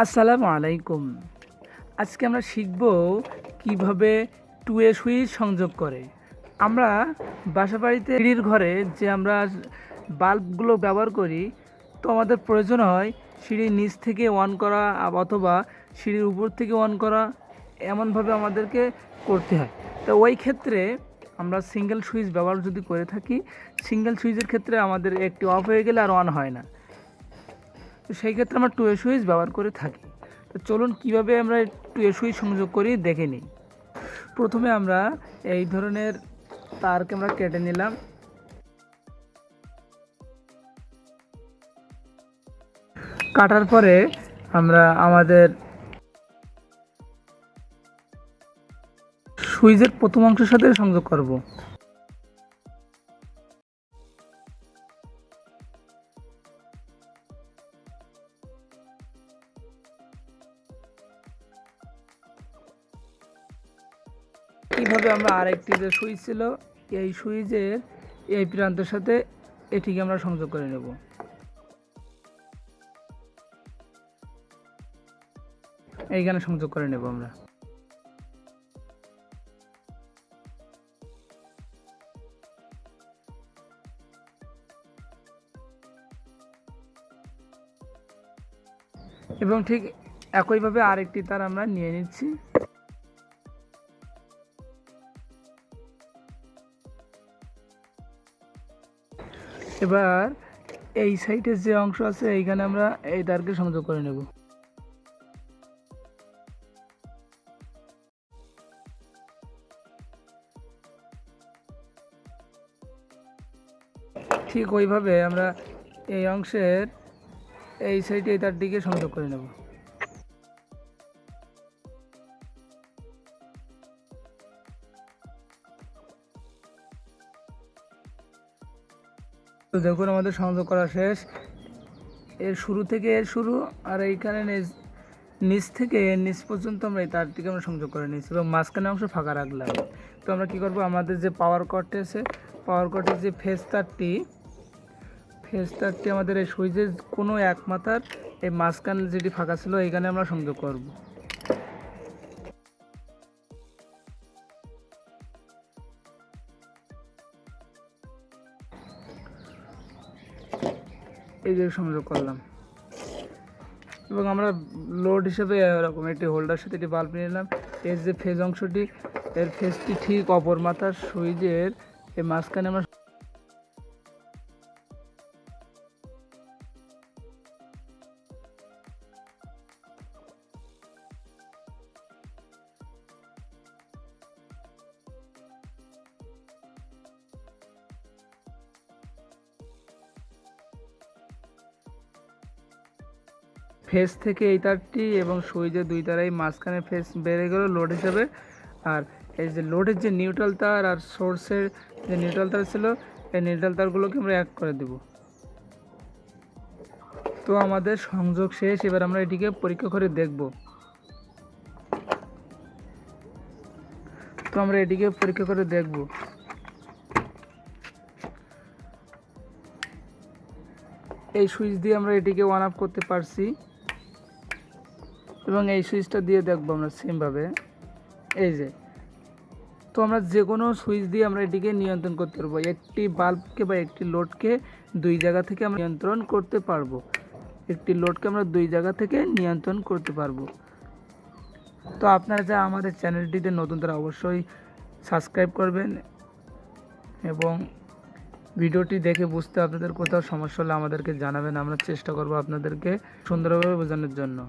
আসসালামু আলাইকুম। আজকে আমরা শিখব কিভাবে টু এ সুইচ সংযোগ করে। আমরা বাসাবাড়িতে সিঁড়ির ঘরে যে আমরা বাল্বগুলো ব্যবহার করি, তো আমাদের প্রয়োজন হয় সিঁড়ির নিচ থেকে অন করা অথবা সিঁড়ির উপর থেকে অন করা, এমনভাবে আমাদেরকে করতে হয়। তো ওই ক্ষেত্রে আমরা সিঙ্গেল সুইচ ব্যবহার যদি করে থাকি, সিঙ্গেল সুইচের ক্ষেত্রে আমাদের একটি অফ হয়ে গেলে আর অন হয় না। তো সেই ক্ষেত্রে আমরা টু এ সুইচ ব্যবহার করে থাকি। তো চলুন কীভাবে আমরা টু এ সুইচ সংযোগ করি দেখে নিই। প্রথমে আমরা এই ধরনের তারকে আমরা কেটে নিলাম। কাটার পরে আমরা আমাদের সুইচের প্রথম অংশের সাথে সংযোগ করব। এইভাবে আমরা আরেকটি যে সুইচ ছিল, এই সুইচের এই প্রান্তের সাথে এটিকে আমরা সংযোগ করে নেব। এইখানে সংযোগ করে নেব আমরা। এবং ঠিক একইভাবে আরেকটি তার আমরা নিয়ে নিচ্ছি। এবার এই সাইডের যে অংশ আছে এইখানে আমরা এই তারকে সংযোগ করে নেব। ঠিক ওইভাবে আমরা এই অংশের এই সাইডে এই তারটিকে সংযোগ করে নেব। তো দেখুন আমাদের সংযোগ করা শেষ। এর শুরু থেকে এর শুরু, আর এইখানে নিচ থেকে এর নিচ পর্যন্ত আমরা এই তারটিকে আমরা সংযোগ করে নিয়েছি এবং মাঝখানে অংশ ফাঁকা রাখলাম। তো আমরা কী করবো, আমাদের যে পাওয়ার কর্ডটি আছে, পাওয়ার কর্ডের যে ফেজ তারটি আমাদের এই সুইচের কোনো এক মাথার এই মাঝখানে যেটি ফাঁকা ছিল এইখানে আমরা সংযোগ করব। এই যে সংযোগ করলাম এবং আমরা লোড হিসেবে এরকম একটি হোল্ডার সাথে একটি বাল্ব নিয়ে নিলাম। এর যে ফেজ অংশটি, এর ফেজটি ঠিক অপর মাথার সুইচের এই মাঝখানে আমরা ফেজ থেকে এই তারটি এবং সুইচের দুই তারাই মাঝখানে ফেজ বেড়ে গেল লোড হিসাবে। আর এই যে লোডের যে নিউট্রাল তার আর সোর্সের যে নিউট্রাল তার ছিল, এই নিউট্রাল তারগুলোকে আমরা এক করে দেব। তো আমাদের সংযোগ শেষ। এবার আমরা এটিকে পরীক্ষা করে দেখব। এই সুইচ দিয়ে আমরা এটিকে অন অফ করতে পারছি এবং এই সুইচটা দিয়ে দেখবো আমরা সেমভাবে। এই যে, তো আমরা যে কোনো সুইচ দিয়ে আমরা এটিকে নিয়ন্ত্রণ করতে পারবো। একটি বাল্বকে বা একটি লোডকে দুই জায়গা থেকে আমরা নিয়ন্ত্রণ করতে পারবো। তো আপনারা যা আমাদের চ্যানেলটিতে নতুন তারা অবশ্যই সাবস্ক্রাইব করবেন এবং ভিডিওটি দেখে বুঝতে আপনাদের কোথাও সমস্যা হলে আমাদেরকে জানাবেন। আমরা চেষ্টা করব আপনাদেরকে সুন্দরভাবে বোঝানোর জন্য।